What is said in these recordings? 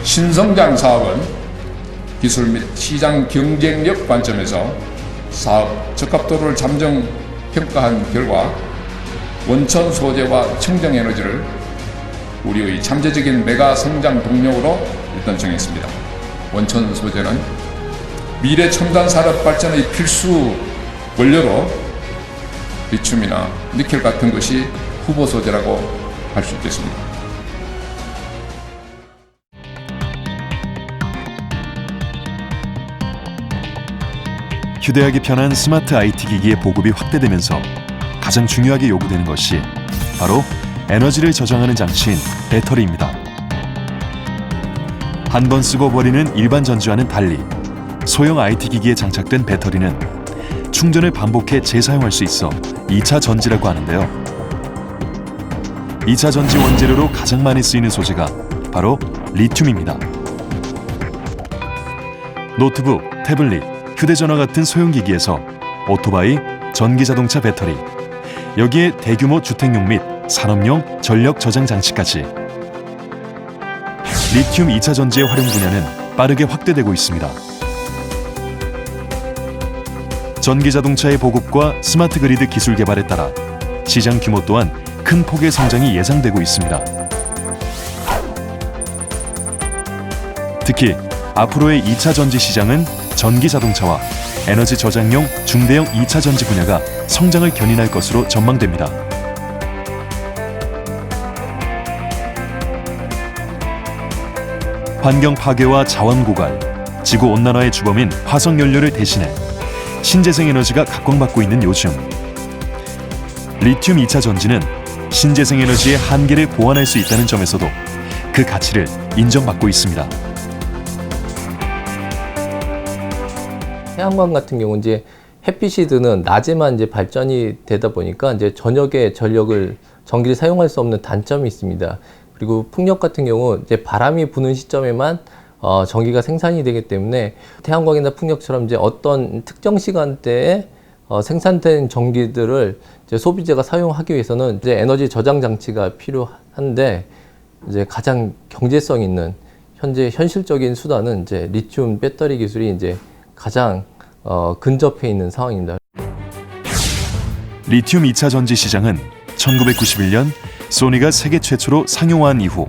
신성장 사업은 기술 및 시장 경쟁력 관점에서 사업 적합도를 잠정 평가한 결과 원천 소재와 청정 에너지를 우리의 잠재적인 메가 성장 동력으로 일단 정했습니다. 원천 소재는 미래 첨단 산업 발전의 필수 원료로 리튬이나 니켈 같은 것이 후보 소재라고 할 수 있겠습니다. 휴대하기 편한 스마트 IT 기기의 보급이 확대되면서 가장 중요하게 요구되는 것이 바로 에너지를 저장하는 장치인 배터리입니다. 한 번 쓰고 버리는 일반 전지와는 달리 소형 IT 기기에 장착된 배터리는 충전을 반복해 재사용할 수 있어 2차 전지라고 하는데요. 2차 전지 원재료로 가장 많이 쓰이는 소재가 바로 리튬입니다. 노트북, 태블릿, 휴대전화 같은 소형 기기에서 오토바이, 전기자동차 배터리, 여기에 대규모 주택용 및 산업용 전력 저장 장치까지 리튬 2차 전지의 활용 분야는 빠르게 확대되고 있습니다. 전기자동차의 보급과 스마트 그리드 기술 개발에 따라 시장 규모 또한 큰 폭의 성장이 예상되고 있습니다. 특히 앞으로의 2차 전지 시장은 전기자동차와 에너지 저장용 중대형 2차 전지 분야가 성장을 견인할 것으로 전망됩니다. 환경 파괴와 자원 고갈, 지구 온난화의 주범인 화석 연료를 대신해 신재생 에너지가 각광받고 있는 요즘, 리튬 2차 전지는 신재생 에너지의 한계를 보완할 수 있다는 점에서도 그 가치를 인정받고 있습니다. 태양광 같은 경우 이제 햇빛이 드는 낮에만 이제 발전이 되다 보니까 이제 저녁에 전기를 사용할 수 없는 단점이 있습니다. 그리고 풍력 같은 경우 이제 바람이 부는 시점에만 전기가 생산이 되기 때문에 태양광이나 풍력처럼 이제 어떤 특정 시간대에 생산된 전기들을 이제 소비자가 사용하기 위해서는 이제 에너지 저장 장치가 필요한데 이제 가장 경제성 있는 현재 현실적인 수단은 이제 리튬 배터리 기술이 이제 가장 근접해 있는 상황입니다. 리튬 2차 전지 시장은 1991년 소니가 세계 최초로 상용화한 이후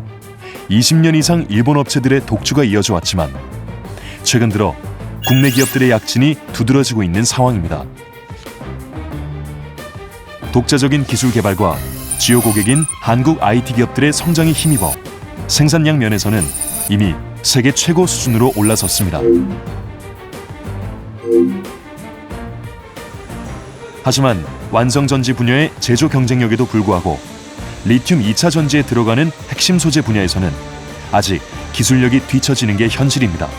20년 이상 일본 업체들의 독주가 이어져 왔지만 최근 들어 국내 기업들의 약진이 두드러지고 있는 상황입니다. 독자적인 기술 개발과 주요 고객인 한국 IT 기업들의 성장에 힘입어 생산량 면에서는 이미 세계 최고 수준으로 올라섰습니다. 하지만 완성전지 분야의 제조 경쟁력에도 불구하고 리튬 2차 전지에 들어가는 핵심 소재 분야에서는 아직 기술력이 뒤처지는 게 현실입니다.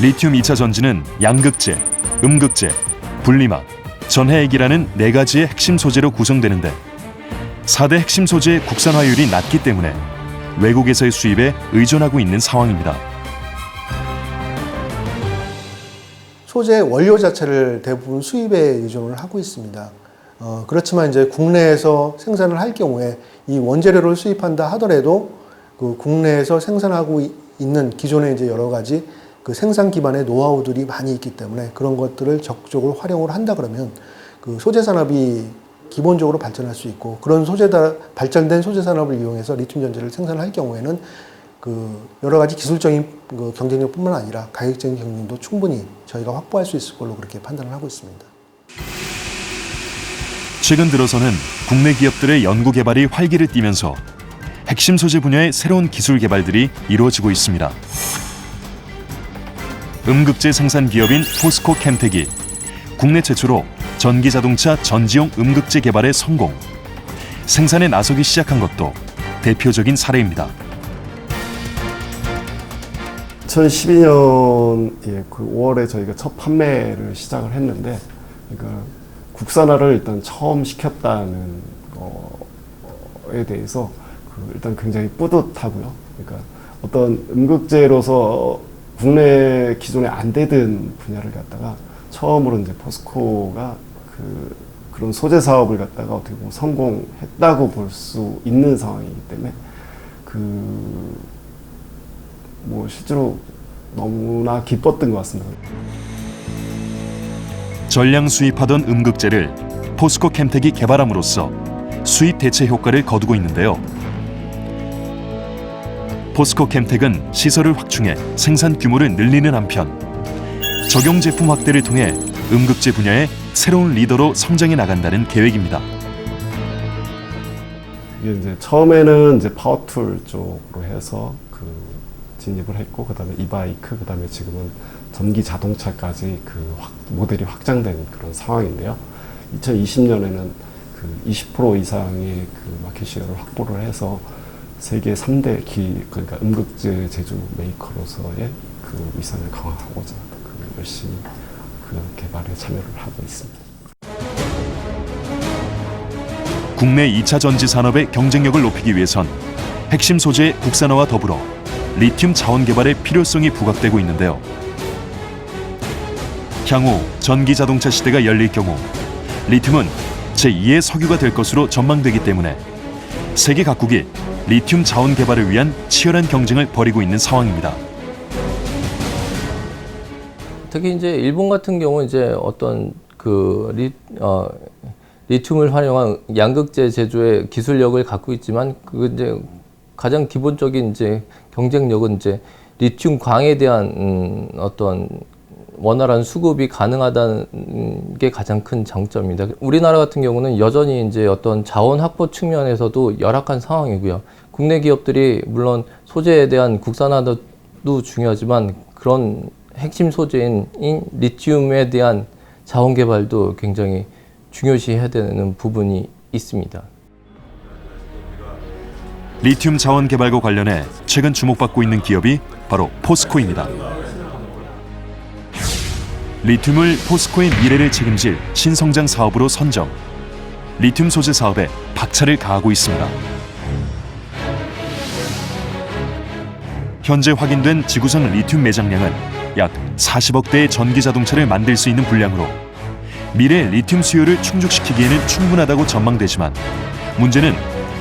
리튬 2차 전지는 양극재, 음극재, 분리막, 전해액이라는 4가지의 핵심 소재로 구성되는데 4대 핵심 소재의 국산화율이 낮기 때문에 외국에서의 수입에 의존하고 있는 상황입니다. 소재 원료 자체를 대부분 수입에 의존을 하고 있습니다. 그렇지만 이제 국내에서 생산을 할 경우에 이 원재료를 수입한다 하더라도 그 국내에서 생산하고 있는 기존의 이제 여러 가지 그 생산 기반의 노하우들이 많이 있기 때문에 그런 것들을 적극적으로 활용을 한다 그러면 그 소재 산업이 기본적으로 발전할 수 있고 그런 발전된 소재 산업을 이용해서 리튬 전지를 생산할 경우에는 그 여러 가지 기술적인 그 경쟁력뿐만 아니라 가격적인 경쟁도 충분히 저희가 확보할 수 있을 걸로 그렇게 판단을 하고 있습니다. 최근 들어서는 국내 기업들의 연구 개발이 활기를 띠면서 핵심 소재 분야의 새로운 기술 개발들이 이루어지고 있습니다. 음극재 생산 기업인 포스코 캠텍이 국내 최초로 전기자동차 전지용 음극재 개발에 성공, 생산에 나서기 시작한 것도 대표적인 사례입니다. 2012년 그 5월에 저희가 첫 판매를 시작을 했는데, 그러니까 국산화를 일단 처음 시켰다는 거에 대해서 일단 굉장히 뿌듯하고요. 그러니까 어떤 음극재로서 국내 기존에 안 되던 분야를 갖다가 처음으로 이제 포스코가 그런 소재 사업을 갖다가 어떻게 보면 성공했다고 볼 수 있는 상황이기 때문에 실제로 너무나 기뻤던 것 같습니다. 전량 수입하던 음극재를 포스코 캠텍이 개발함으로써 수입 대체 효과를 거두고 있는데요. 포스코 캠텍은 시설을 확충해 생산 규모를 늘리는 한편 적용 제품 확대를 통해 음극재 분야의 새로운 리더로 성장해 나간다는 계획입니다. 이게 이제 처음에는 이제 파워툴 쪽으로 해서 진입을 했고, 그다음에 이바이크, 그다음에 지금은 전기 자동차까지 모델이 확장된 그런 상황인데요. 2020년에는 20% 이상의 마켓시어를 확보를 해서 세계 3대 그러니까 음극재 제조 메이커로서의 위상을 강화하고자 열심히 개발에 참여를 하고 있습니다. 국내 2차 전지 산업의 경쟁력을 높이기 위해선 핵심 소재의 국산화와 더불어 리튬 자원 개발의 필요성이 부각되고 있는데요. 향후 전기 자동차 시대가 열릴 경우 리튬은 제2의 석유가 될 것으로 전망되기 때문에 세계 각국이 리튬 자원 개발을 위한 치열한 경쟁을 벌이고 있는 상황입니다. 특히 이제 일본 같은 경우 이제 어떤 리튬을 활용한 양극재 제조의 기술력을 갖고 있지만 이제 가장 기본적인 이제 경쟁력은 이제 리튬 광에 대한 어떤 원활한 수급이 가능하다는 게 가장 큰 장점입니다. 우리나라 같은 경우는 여전히 이제 어떤 자원 확보 측면에서도 열악한 상황이고요. 국내 기업들이 물론 소재에 대한 국산화도 중요하지만 그런 핵심 소재인 리튬에 대한 자원 개발도 굉장히 중요시해야 되는 부분이 있습니다. 리튬 자원 개발과 관련해 최근 주목받고 있는 기업이 바로 포스코입니다. 리튬을 포스코의 미래를 책임질 신성장 사업으로 선정, 리튬 소재 사업에 박차를 가하고 있습니다. 현재 확인된 지구상 리튬 매장량은 약 40억 대의 전기 자동차를 만들 수 있는 분량으로 미래 리튬 수요를 충족시키기에는 충분하다고 전망되지만 문제는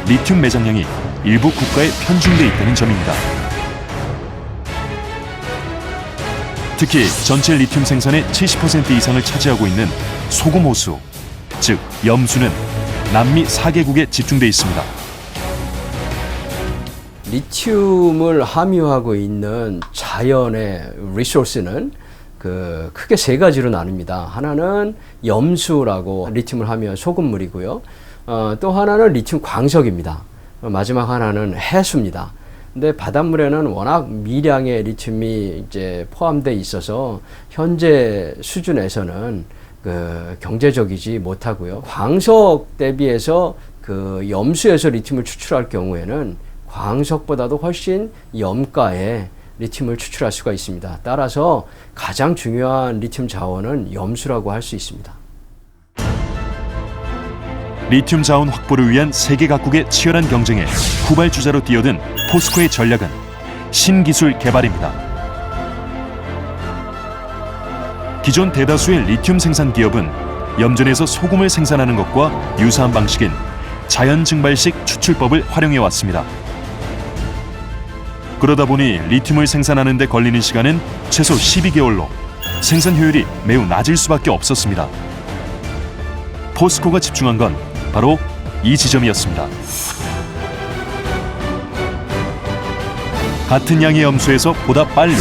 리튬 매장량이 일부 국가에 편중돼 있다는 점입니다. 특히 전체 리튬 생산의 70% 이상을 차지하고 있는 소금 호수, 즉 염수는 남미 4개국에 집중돼 있습니다. 리튬을 함유하고 있는 자연의 리소스는 크게 세 가지로 나눕니다. 하나는 염수라고 리튬을 함유한 소금물이고요. 또 하나는 리튬 광석입니다. 마지막 하나는 해수입니다. 근데 바닷물에는 워낙 미량의 리튬이 이제 포함되어 있어서 현재 수준에서는 경제적이지 못하고요. 광석 대비해서 염수에서 리튬을 추출할 경우에는 광석보다도 훨씬 염가에 리튬을 추출할 수가 있습니다. 따라서 가장 중요한 리튬 자원은 염수라고 할 수 있습니다. 리튬 자원 확보를 위한 세계 각국의 치열한 경쟁에 후발주자로 뛰어든 포스코의 전략은 신기술 개발입니다. 기존 대다수의 리튬 생산 기업은 염전에서 소금을 생산하는 것과 유사한 방식인 자연 증발식 추출법을 활용해 왔습니다. 그러다 보니 리튬을 생산하는 데 걸리는 시간은 최소 12개월로 생산 효율이 매우 낮을 수밖에 없었습니다. 포스코가 집중한 건 바로 이 지점이었습니다. 같은 양의 염수에서 보다 빨리,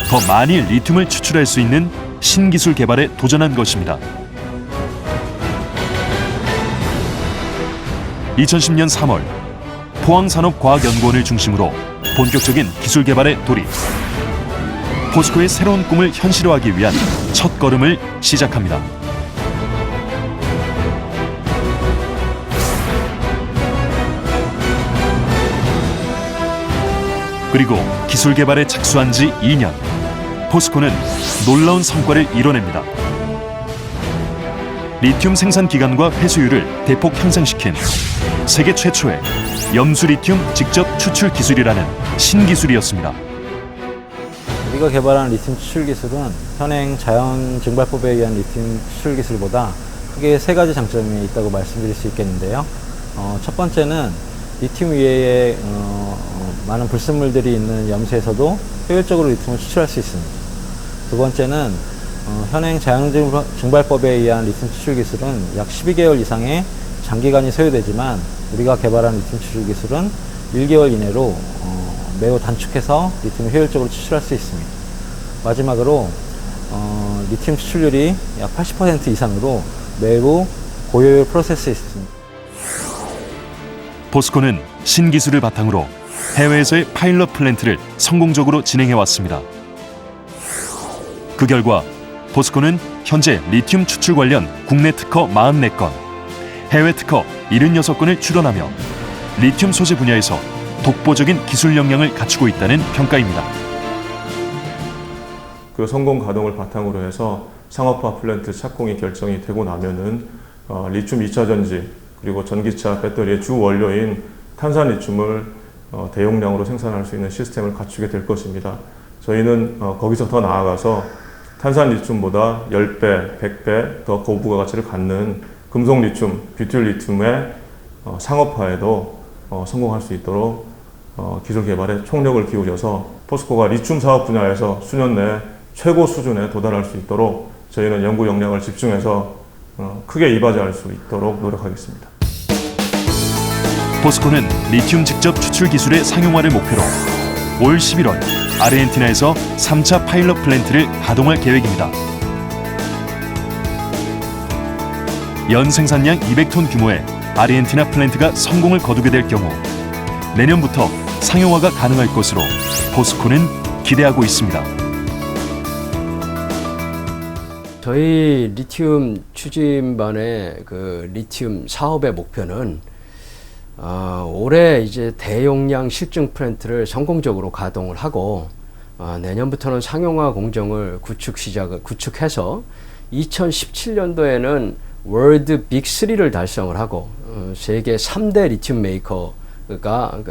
더 많이 리튬을 추출할 수 있는 신기술 개발에 도전한 것입니다. 2010년 3월, 포항산업과학연구원을 중심으로 본격적인 기술 개발에 돌입. 포스코의 새로운 꿈을 현실화하기 위한 첫 걸음을 시작합니다. 그리고 기술 개발에 착수한 지 2년, 포스코는 놀라운 성과를 이뤄냅니다. 리튬 생산 기간과 회수율을 대폭 향상시킨 세계 최초의 염수 리튬 직접 추출 기술이라는 신기술이었습니다. 우리가 개발한 리튬 추출 기술은 현행 자연 증발법에 의한 리튬 추출 기술보다 크게 세 가지 장점이 있다고 말씀드릴 수 있겠는데요. 첫 번째는 리튬 위에 많은 불순물들이 있는 염수에서도 효율적으로 리튬을 추출할 수 있습니다. 두 번째는 현행 자연증발법에 의한 리튬 추출 기술은 약 12개월 이상의 장기간이 소요되지만 우리가 개발한 리튬 추출 기술은 1개월 이내로 매우 단축해서 리튬을 효율적으로 추출할 수 있습니다. 마지막으로 리튬 추출률이 약 80% 이상으로 매우 고효율 프로세스에 있습니다. 포스코는 신기술을 바탕으로 해외에서의 파일럿 플랜트를 성공적으로 진행해 왔습니다. 그 결과 포스코는 현재 리튬 추출 관련 국내 특허 44건, 해외 특허 76건을 출원하며 리튬 소재 분야에서 독보적인 기술 역량을 갖추고 있다는 평가입니다. 그 성공 가동을 바탕으로 해서 상업화 플랜트 착공이 결정이 되고 나면은 리튬 2차 전지 그리고 전기차 배터리의 주 원료인 탄산 리튬을 대용량으로 생산할 수 있는 시스템을 갖추게 될 것입니다. 저희는 거기서 더 나아가서 탄산 리튬보다 10배, 100배 더 고부가 가치를 갖는 금속 리튬, 뷰틸 리튬의 상업화에도 성공할 수 있도록 기술 개발에 총력을 기울여서 포스코가 리튬 사업 분야에서 수년 내에 최고 수준에 도달할 수 있도록 저희는 연구 역량을 집중해서 크게 이바지할 수 있도록 노력하겠습니다. 포스코는 리튬 직접 추출 기술의 상용화를 목표로 올 11월 아르헨티나에서 3차 파일럿 플랜트를 가동할 계획입니다. 연 생산량 200톤 규모의 아르헨티나 플랜트가 성공을 거두게 될 경우 내년부터 상용화가 가능할 것으로 포스코는 기대하고 있습니다. 저희 리튬 추진반의 그 리튬 사업의 목표는 올해 이제 대용량 실증 플랜트를 성공적으로 가동을 하고 내년부터는 상용화 공정을 구축해서 2017년도에는 월드 빅 3를 달성을 하고 세계 3대 리튬 메이커가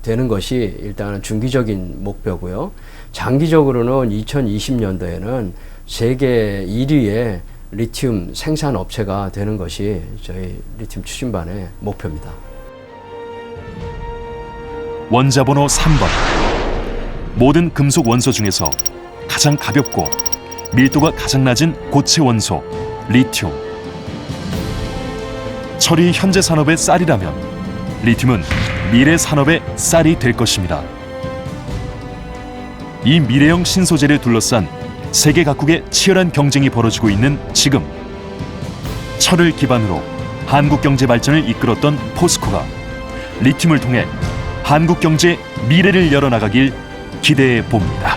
되는 것이 일단은 중기적인 목표고요. 장기적으로는 2020년도에는 세계 1위의 리튬 생산 업체가 되는 것이 저희 리튬 추진반의 목표입니다. 원자 번호 3번. 모든 금속 원소 중에서 가장 가볍고 밀도가 가장 낮은 고체 원소 리튬. 철이 현재 산업의 쌀이라면 리튬은 미래 산업의 쌀이 될 것입니다. 이 미래형 신소재를 둘러싼 세계 각국의 치열한 경쟁이 벌어지고 있는 지금, 철을 기반으로 한국 경제 발전을 이끌었던 포스코가 리튬을 통해 한국 경제의 미래를 열어나가길 기대해 봅니다.